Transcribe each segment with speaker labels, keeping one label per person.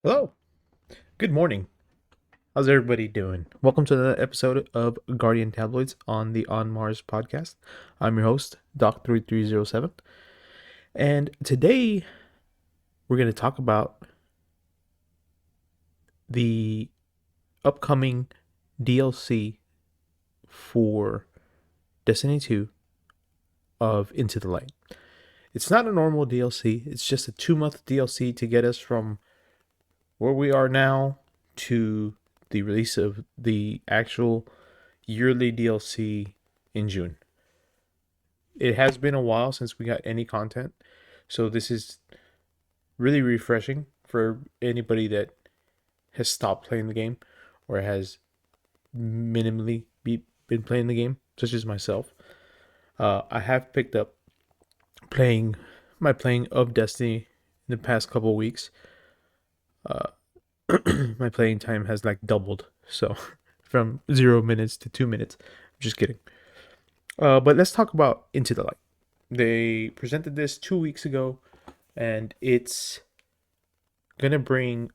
Speaker 1: Hello. Good morning. How's everybody doing? Welcome to the episode of Guardian Tabloids on the On Mars podcast. I'm your host, Doc3307. And today we're going to talk about the upcoming DLC for Destiny 2 of Into the Light. It's not a normal DLC, it's just a 2-month DLC to get us from where we are now to the release of the actual yearly DLC in June. It has been a while since we got any content, so this is really refreshing for anybody that has stopped playing the game or has minimally been playing the game, such as myself. I have picked up playing my playing of Destiny in the past couple of weeks. My playing time has like doubled, so from 0 minutes to 2 minutes. I'm just kidding. But let's talk about Into the Light. They presented this 2 weeks ago, and it's gonna bring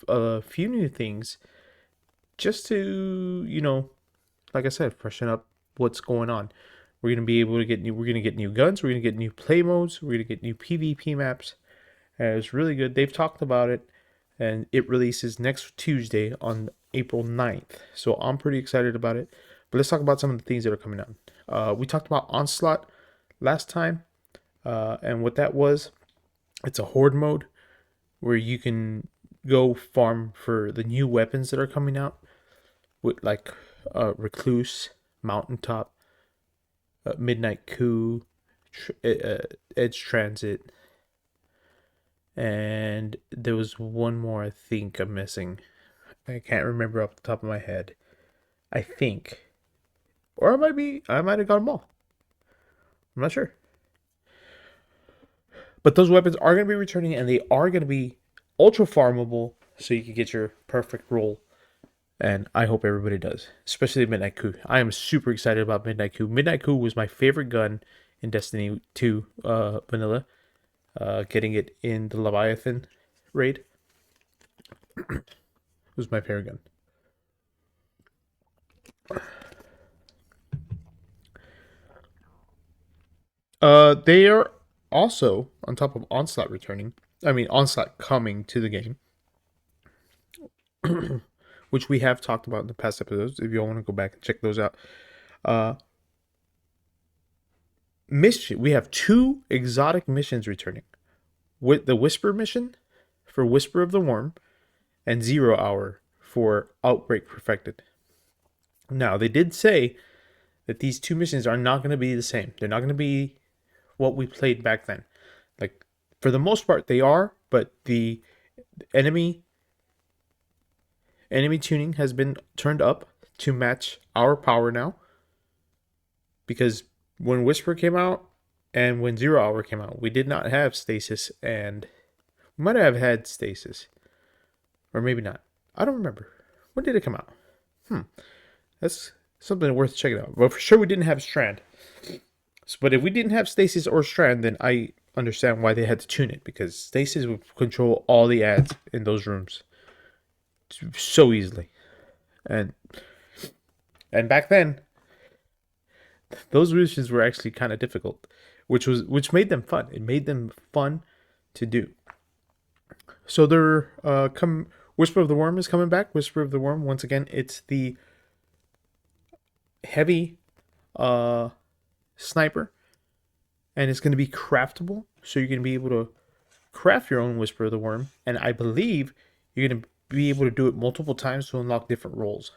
Speaker 1: a few new things just to, like I said, freshen up what's going on. We're gonna be able to get new. We're gonna get new guns. We're gonna get new play modes. We're gonna get new PvP maps. And it's really good. They've talked about it, and it releases next Tuesday on April 9th. So I'm pretty excited about it. But let's talk about some of the things that are coming out. We talked about Onslaught last time, and what that was, it's a horde mode where you can go farm for the new weapons that are coming out with like Recluse, Mountaintop, Midnight Coup, Edge Transit, and there was one more I think I'm missing. I can't remember off the top of my head. I think, or I might have got them all. I'm not sure. But those weapons are going to be returning, and they are going to be ultra farmable, so you can get your perfect roll. And I hope everybody does, especially Midnight Coup. I am super excited about Midnight Coup. Midnight Coup was my favorite gun in Destiny 2 Vanilla. Getting it in the Leviathan raid was my favorite gun. They are also on top of Onslaught returning. I mean, Onslaught coming to the game, which we have talked about in the past episodes. If you all want to go back and check those out, uh, mission. We have two exotic missions returning. With the Whisper mission for Whisper of the Worm, and 0 Hour for Outbreak Perfected. Now, they did say that these two missions are not going to be the same. They're not going to be what we played back then. Like, for the most part, they are, but the enemy enemy tuning has been turned up to match our power now. Because when Whisper came out and when 0 Hour came out, we did not have stasis, and we might have had stasis, or maybe not. I don't remember. When did it come out? That's something worth checking out. But for sure, we didn't have Strand. So, but if we didn't have Stasis or Strand, then I understand why they had to tune it, because Stasis would control all the ads in those rooms so easily. And and back then, those missions were actually kind of difficult, which made them fun. It made them fun to do. So they're come Whisper of the Worm is coming back. Whisper of the Worm, once again, it's the heavy sniper, and it's going to be craftable, so you're going to be able to craft your own Whisper of the Worm, and I believe you're going to be able to do it multiple times to unlock different roles.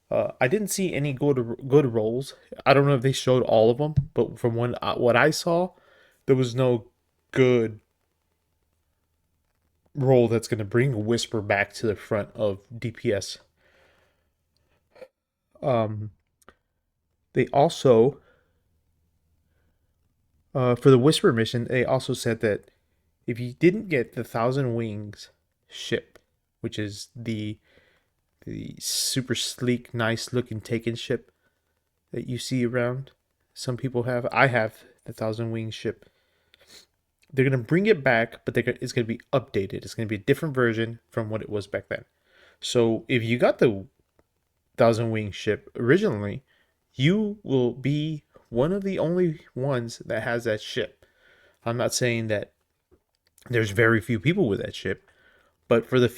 Speaker 1: I didn't see any good roles. I don't know if they showed all of them, but from what I saw, there was no good role that's going to bring Whisper back to the front of DPS. Um, they also for the Whisper mission, they also said that if you didn't get the Thousand Wings ship, which is the super sleek, nice looking Taken ship that you see around, some people have. I have the Thousand Wings ship. They're gonna bring it back, but it's gonna be updated. It's gonna be a different version from what it was back then. So if you got the Thousand Wing ship originally, you will be one of the only ones that has that ship. I'm not saying that there's very few people with that ship, but for the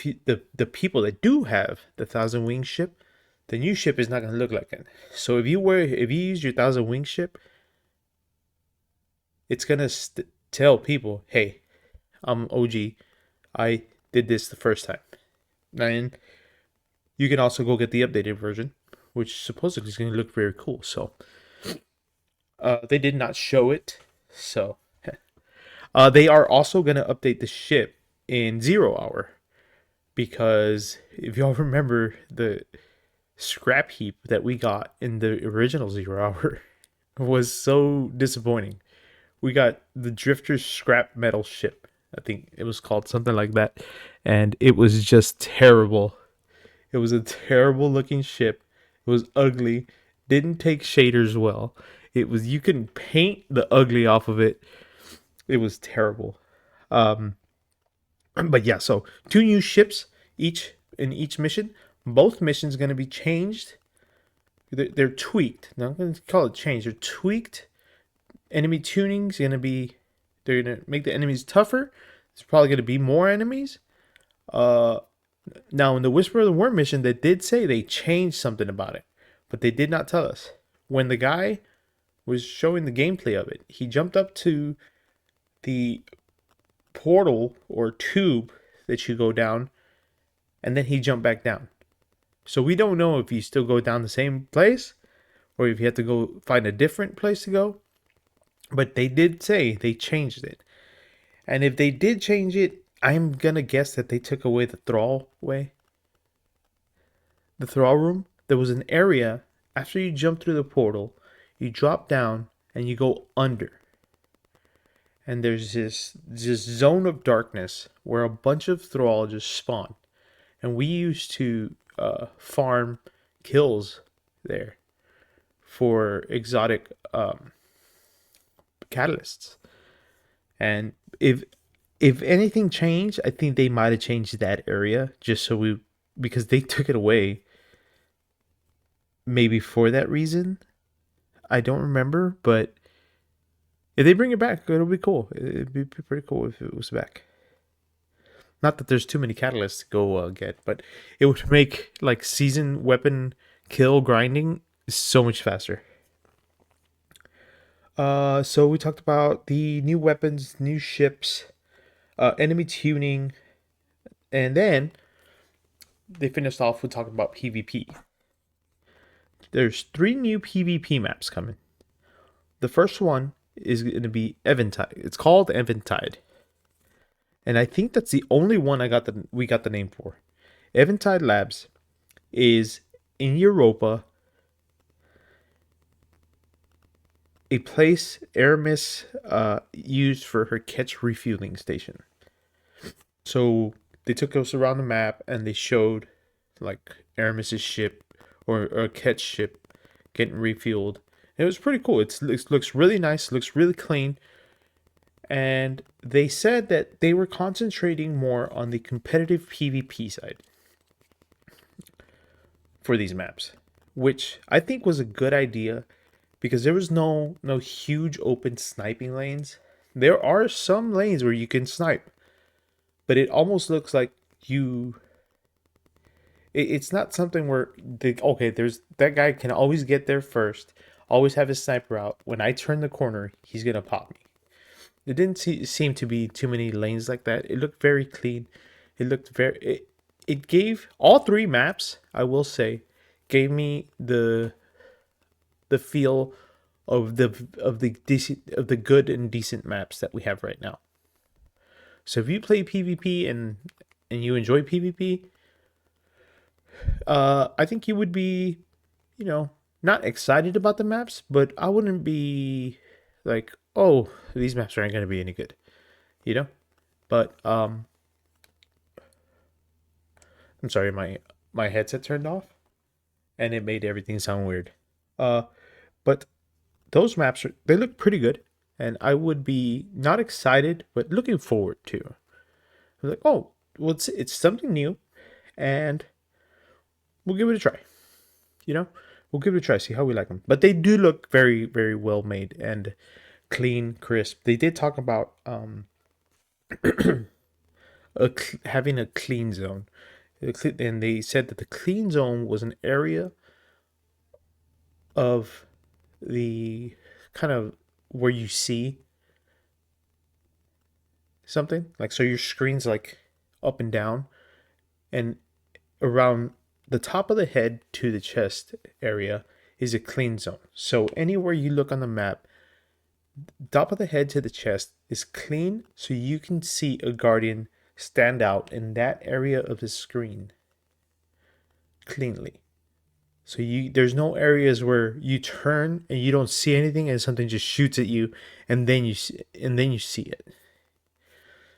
Speaker 1: people that do have the Thousand Wing ship, the new ship is not going to look like it. So if you use your Thousand Wing ship, it's going to tell people, hey, I'm OG. I did this the first time. And you can also go get the updated version, which supposedly is going to look very cool. So they did not show it. So they are also going to update the ship in 0 hour, because if y'all remember the scrap heap that we got in the original 0 hour was so disappointing. We got the Drifter's scrap metal ship. I think it was called something like that. And it was just terrible. It was a terrible looking ship. It was ugly. Didn't take shaders well. It was, you couldn't paint the ugly off of it. It was terrible. But yeah, so 2 new ships each in each mission. Both missions going to be changed. They're tweaked. Not going to call it changed. They're tweaked. Enemy tuning's going to be, they're going to make the enemies tougher. There's probably going to be more enemies. Now in the Whisper of the Worm mission, they did say they changed something about it, but they did not tell us. When the guy was showing the gameplay of it, he jumped up to the portal or tube that you go down, and then he jumped back down. So we don't know if you still go down the same place or if you have to go find a different place to go. But they did say they changed it. And if they did change it, I'm going to guess that they took away the thrall way. The thrall room. There was an area after you jump through the portal, you drop down and you go under. And there's this zone of darkness where a bunch of thrall just spawn. And we used to farm kills there for exotic catalysts. And if anything changed, I think they might have changed that area just so because they took it away. Maybe for that reason. I don't remember, but if they bring it back, it'll be cool. It'd be pretty cool if it was back. Not that there's too many catalysts to go get, but it would make like season weapon kill grinding so much faster. So we talked about the new weapons, new ships, enemy tuning, and then they finished off with talking about PvP. There's 3 new PvP maps coming. The first one is going to be Eventide. It's called Eventide. And I think that's the only one we got the name for. Eventide Labs is in Europa, a place Aramis used for her Ketch refueling station. So they took us around the map and they showed like Aramis's ship or a Ketch ship getting refueled. And it was pretty cool. It looks really nice, looks really clean. And they said that they were concentrating more on the competitive PvP side for these maps, which I think was a good idea because there was no huge open sniping lanes. There are some lanes where you can snipe, but it almost looks like it's not something where there's that guy can always get there first, always have his sniper out. When I turn the corner, he's gonna pop me. It didn't seem to be too many lanes like that. It looked very clean. It looked very. It gave all 3 maps. I will say, gave me the feel of the good and decent maps that we have right now. So if you play PvP and you enjoy PvP, I think you would be, not excited about the maps, but I wouldn't be like, oh, these maps aren't going to be any good, But I'm sorry, my headset turned off, and it made everything sound weird. But those maps they look pretty good, and I would be not excited, but looking forward to. I'm like, oh, well, it's something new, and we'll give it a try. You know, we'll give it a try, see how we like them. But they do look very, very well made and clean, crisp. They did talk about having a clean zone, and they said that the clean zone was an area of the kind of where you see something, like, so your screen's like up and down, and around the top of the head to the chest area is a clean zone. So anywhere you look on the map, top of the head to the chest is clean, so you can see a guardian stand out in that area of the screen cleanly. So there's no areas where you turn and you don't see anything and something just shoots at you, and then you see it.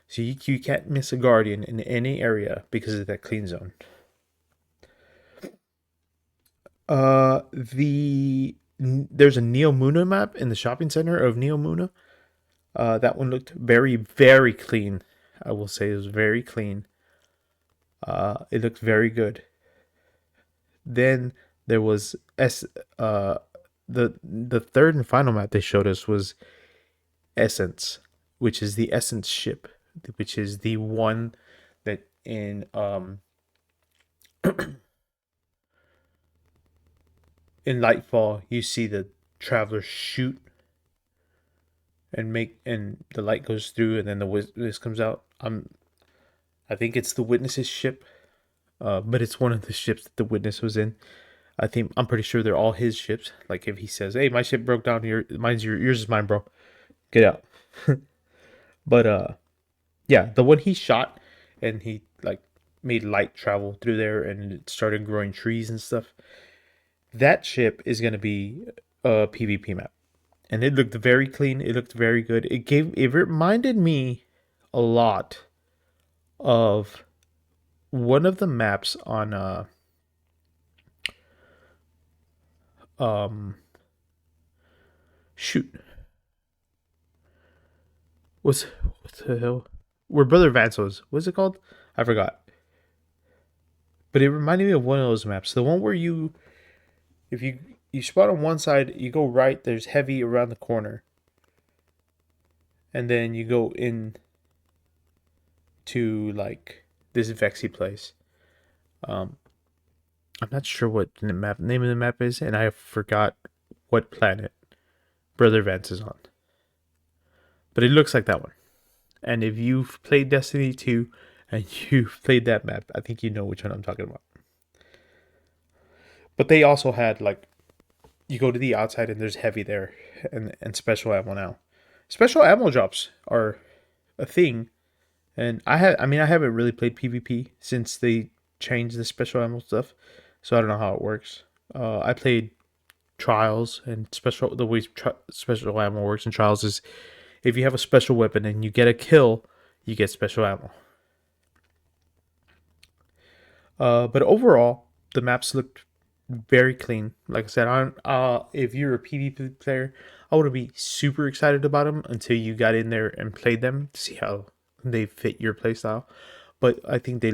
Speaker 1: So you can't miss a guardian in any area because of that clean zone. There's a Neo Muna map in the shopping center of Neo Muna. That one looked very, very clean. I will say it was very clean. It looked very good. Then there was the third and final map they showed us was Essence, which is the Essence ship, which is the one that in Lightfall you see the travelers shoot and the light goes through and then the witness comes out. I think it's the witness's ship, but it's one of the ships that the witness was in. I'm pretty sure they're all his ships. Like if he says, "Hey, my ship broke down. Yours is mine, bro. Get out." But yeah, the one he shot and he like made light travel through there and it started growing trees and stuff. That ship is gonna be a PvP map, and it looked very clean. It looked very good. It reminded me a lot of one of the maps on um shoot, what's what the hell, where Brother Vance was. What's it called? I forgot. But it reminded me of one of those maps. The one where if you spot on one side, you go right, there's heavy around the corner. And then you go in to like this Vexy place. Um I'm not sure what the name of the map is, and I forgot what planet Brother Vance is on. But it looks like that one. And if you've played Destiny 2 and you've played that map, I think you know which one I'm talking about. But they also had like you go to the outside and there's heavy there and special ammo now. Special ammo drops are a thing, and I haven't really played PvP since they changed the special ammo stuff, so I don't know how it works. I played Trials, and the way special ammo works in Trials is if you have a special weapon and you get a kill, you get special ammo. But overall, the maps looked very clean. Like I said, if you're a PvP player, I wouldn't be super excited about them until you got in there and played them to see how they fit your playstyle. But I think they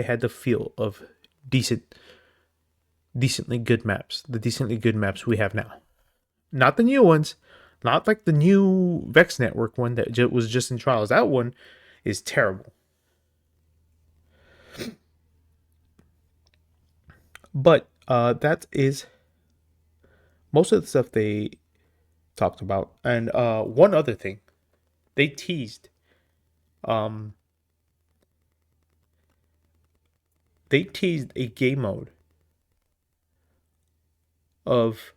Speaker 1: had the feel of decently good maps. The decently good maps we have now, not the new ones, not like the new Vex Network one that was just in Trials. That one is terrible. But that is most of the stuff they talked about. And one other thing, they teased. Um, they teased a game mode of.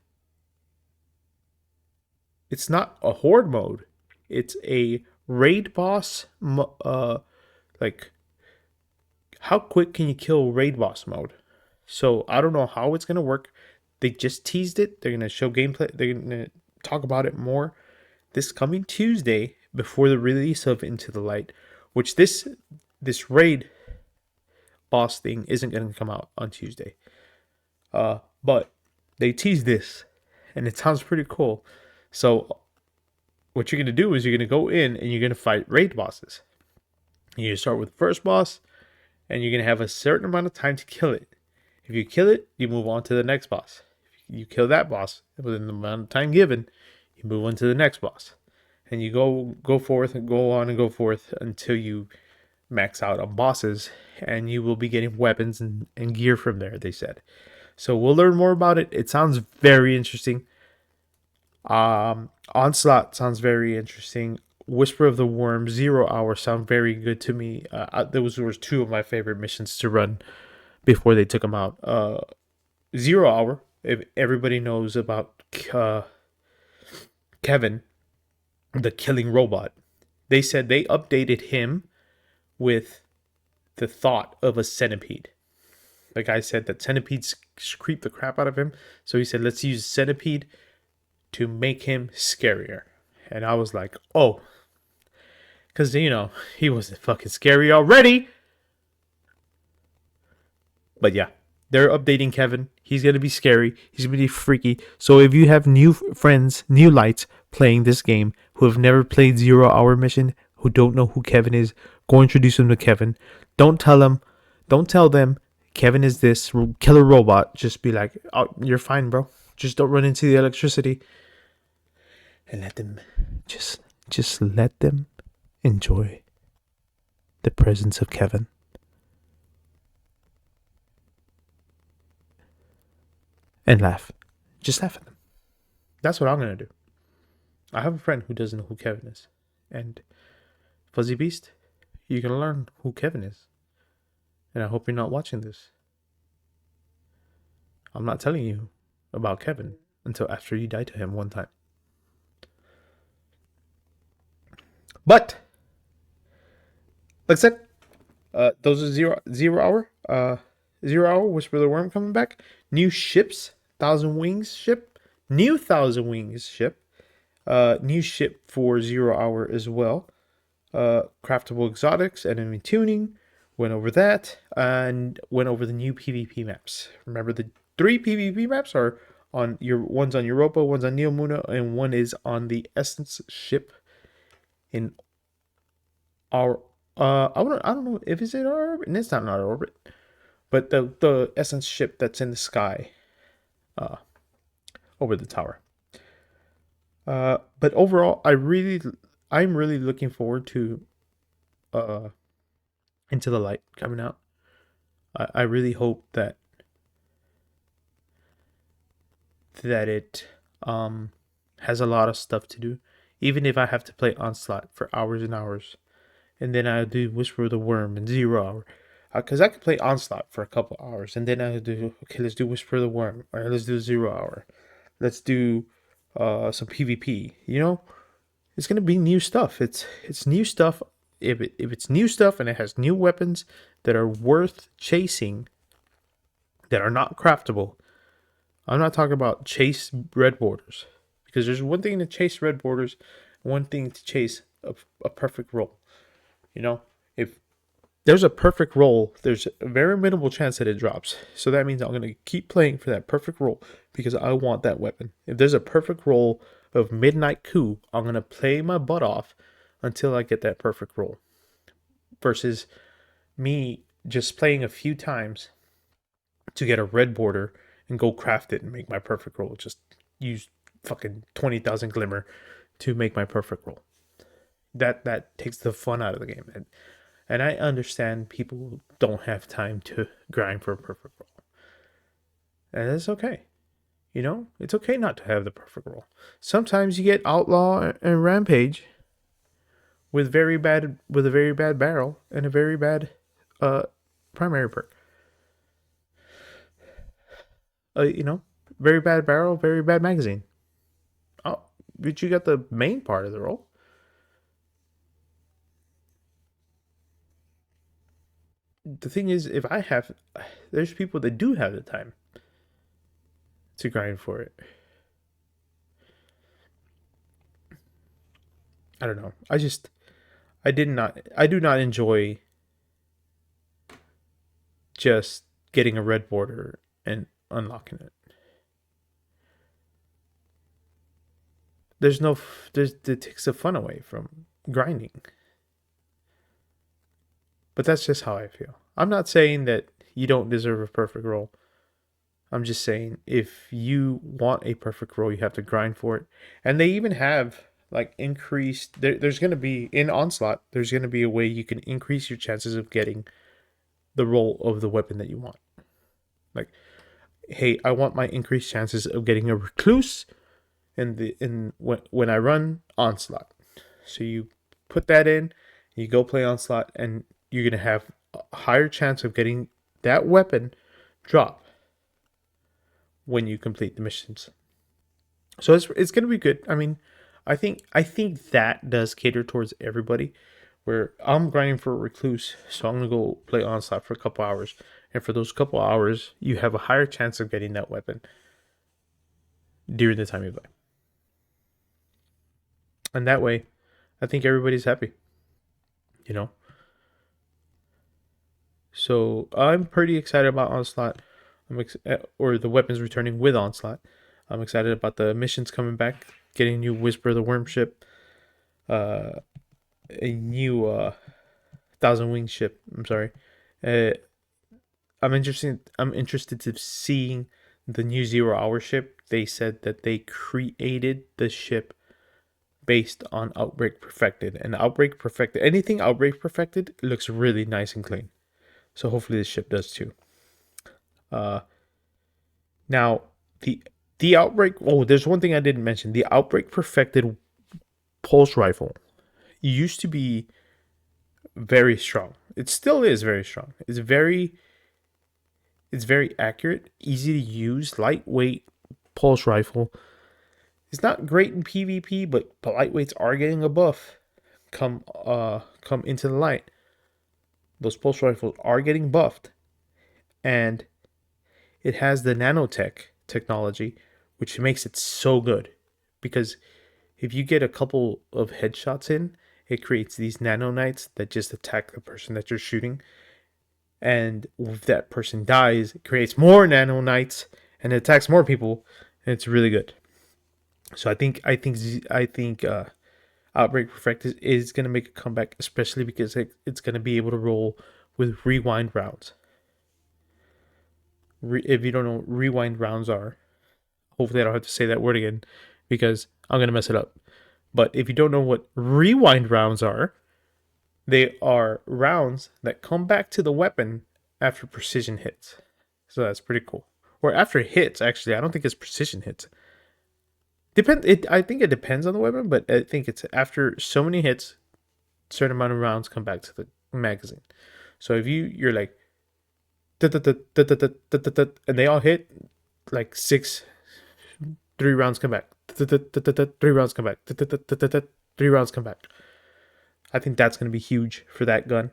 Speaker 1: It's not a horde mode. It's a raid boss. Like, how quick can you kill raid boss mode? So I don't know how it's gonna work. They just teased it. They're gonna show gameplay. They're gonna talk about it more this coming Tuesday before the release of Into the Light, which this raid boss thing isn't gonna come out on Tuesday. But they teased this, and it sounds pretty cool. So what you're gonna do is you're gonna go in and you're gonna fight raid bosses. You start with the first boss, and you're gonna have a certain amount of time to kill it. If you kill it, you move on to the next boss. If you kill that boss within the amount of time given, you move on to the next boss, and you go forth and go on and go forth until you max out on bosses, and you will be getting weapons and gear from there. They said. So we'll learn more about it. It sounds very interesting. Onslaught sounds very interesting. Whisper of the Worm, 0 Hour sound very good to me. Those were two of my favorite missions to run before they took them out. 0 Hour, if everybody knows about Kevin, the killing robot. They said they updated him with the thought of a centipede. The guy said that centipedes creep the crap out of him. So he said, let's use centipede to make him scarier. And I was like, oh. Because, he wasn't fucking scary already. But yeah, they're updating Kevin. He's going to be scary. He's going to be freaky. So if you have new friends, new lights playing this game who have never played 0 Hour Mission, who don't know who Kevin is, go introduce them to Kevin. Don't tell them Kevin is this killer robot. Just be like, oh, you're fine, bro. Just don't run into the electricity. And let them, just let them enjoy the presence of Kevin. And laugh. Just laugh at them. That's what I'm going to do. I have a friend who doesn't know who Kevin is. And Fuzzy Beast, you're going to learn who Kevin is. And I hope you're not watching this. I'm not telling you about Kevin until after you die to him one time. But, like I said, those are 0 Hour. 0 Hour, Whisper of the Worm coming back. New ships, Thousand Wings ship. New Thousand Wings ship. New ship for 0 Hour as well. Craftable exotics, enemy tuning. Went over that and went over the new PvP maps. Remember, the 3 PvP maps are on one's on Europa, one's on Neomuna, and one is on the Essence ship in our I don't know if it's in our orbit, and it's not in our orbit, but the Essence ship that's in the sky, over the tower. But overall, I'm really looking forward to Into the Light coming out. I really hope that it has a lot of stuff to do, even if I have to play Onslaught for hours and hours, and then I do Whisper of the Worm and 0 Hour, because I could play Onslaught for a couple hours, and then I do, okay, let's do Whisper of the Worm, or let's do 0 Hour, let's do some PvP. It's gonna be new stuff. It's new stuff. If it's new stuff and it has new weapons that are worth chasing, that are not craftable. I'm not talking about chase red borders, because there's one thing to chase red borders, one thing to chase a perfect roll. If there's a perfect roll, there's a very minimal chance that it drops. So that means I'm going to keep playing for that perfect roll because I want that weapon. If there's a perfect roll of Midnight Coup, I'm going to play my butt off until I get that perfect roll. Versus me just playing a few times to get a red border and go craft it and make my perfect roll. Just use fucking 20,000 glimmer to make my perfect roll. That takes the fun out of the game. And I understand people don't have time to grind for a perfect roll. And that's okay. It's okay not to have the perfect roll. Sometimes you get Outlaw and Rampage with a very bad barrel and a very bad primary perk. Very bad barrel, very bad magazine. Oh, but you got the main part of the roll. The thing is, there's people that do have the time to grind for it. I don't know. I do not enjoy just getting a red border and unlocking it. there's no there's it takes the fun away from grinding. But that's just how I feel. I'm not saying that you don't deserve a perfect roll. I'm just saying if you want a perfect roll, you have to grind for it. And they even have like increased. There's going to be in Onslaught. There's going to be a way you can increase your chances of getting the roll of the weapon that you want. Like, hey, I want my increased chances of getting a recluse in when I run Onslaught. So you put that in, you go play Onslaught, and you're gonna have a higher chance of getting that weapon drop when you complete the missions. So it's gonna be good. I mean, I think that does cater towards everybody. Where I'm grinding for a recluse, so I'm gonna go play Onslaught for a couple hours, and for those couple hours, you have a higher chance of getting that weapon during the time you play, and that way, I think everybody's happy. You know. So I'm pretty excited about Onslaught. Or the weapons returning with Onslaught. I'm excited about the missions coming back, getting a new Whisper of the Worm ship, uh, a new Thousand Wing ship. I'm sorry. Uh, I'm interested to seeing the new Zero Hour ship. They said that they created the ship based on Outbreak Perfected, and Outbreak Perfected, anything Outbreak Perfected looks really nice and clean. So hopefully this ship does too. Uh, Now, the the outbreak. Oh, there's one thing I didn't mention. The outbreak perfected pulse rifle used to be very strong. It still is very strong. It's very accurate, easy to use, lightweight pulse rifle. It's not great in PvP, but lightweights are getting a buff. Come into the light. Those pulse rifles are getting buffed, and it has the nanotech technology, which makes it so good because if you get a couple of headshots in, it creates these nanonites that just attack the person that you're shooting. And if that person dies, it creates more nanonites and it attacks more people. And it's really good. So I think Outbreak Perfect is going to make a comeback, especially because it's going to be able to roll with rewind rounds. If you don't know what rewind rounds are, hopefully I don't have to say that word again because I'm going to mess it up. But if you don't know what rewind rounds are, they are rounds that come back to the weapon after precision hits. So that's pretty cool. Or after hits, actually. I don't think it's precision hits. I think it depends on the weapon, but I think it's after so many hits, certain amount of rounds come back to the magazine. So if you're like and they all hit like six, 3 rounds come back. 3 rounds come back. 3 rounds come back. I think that's going to be huge for that gun.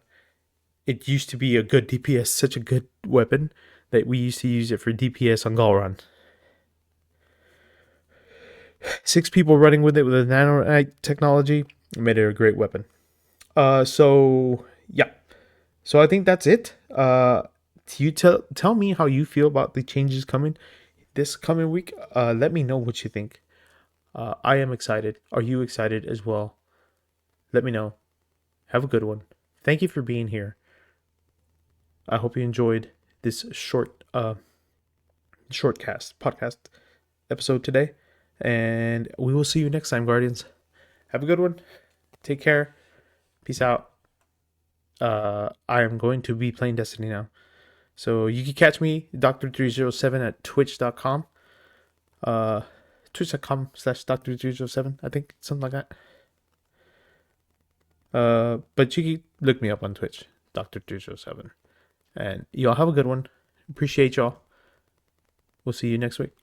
Speaker 1: It used to be a good DPS, such a good weapon that we used to use it for DPS on Galron. 6 people running with it with a nanite technology made it a great weapon. So yeah. So I think that's it. You tell me how you feel about the changes coming this coming week. Let me know what you think. I am excited. Are you excited as well? Let me know. Have a good one. Thank you for being here. I hope you enjoyed this shortcast podcast episode today. And we will see you next time, Guardians. Have a good one. Take care. Peace out. I am going to be playing Destiny now. So you can catch me, Dr307 at twitch.com. Twitch.com/Dr307, I think, something like that. But you can look me up on Twitch, Dr307. And y'all have a good one. Appreciate y'all. We'll see you next week.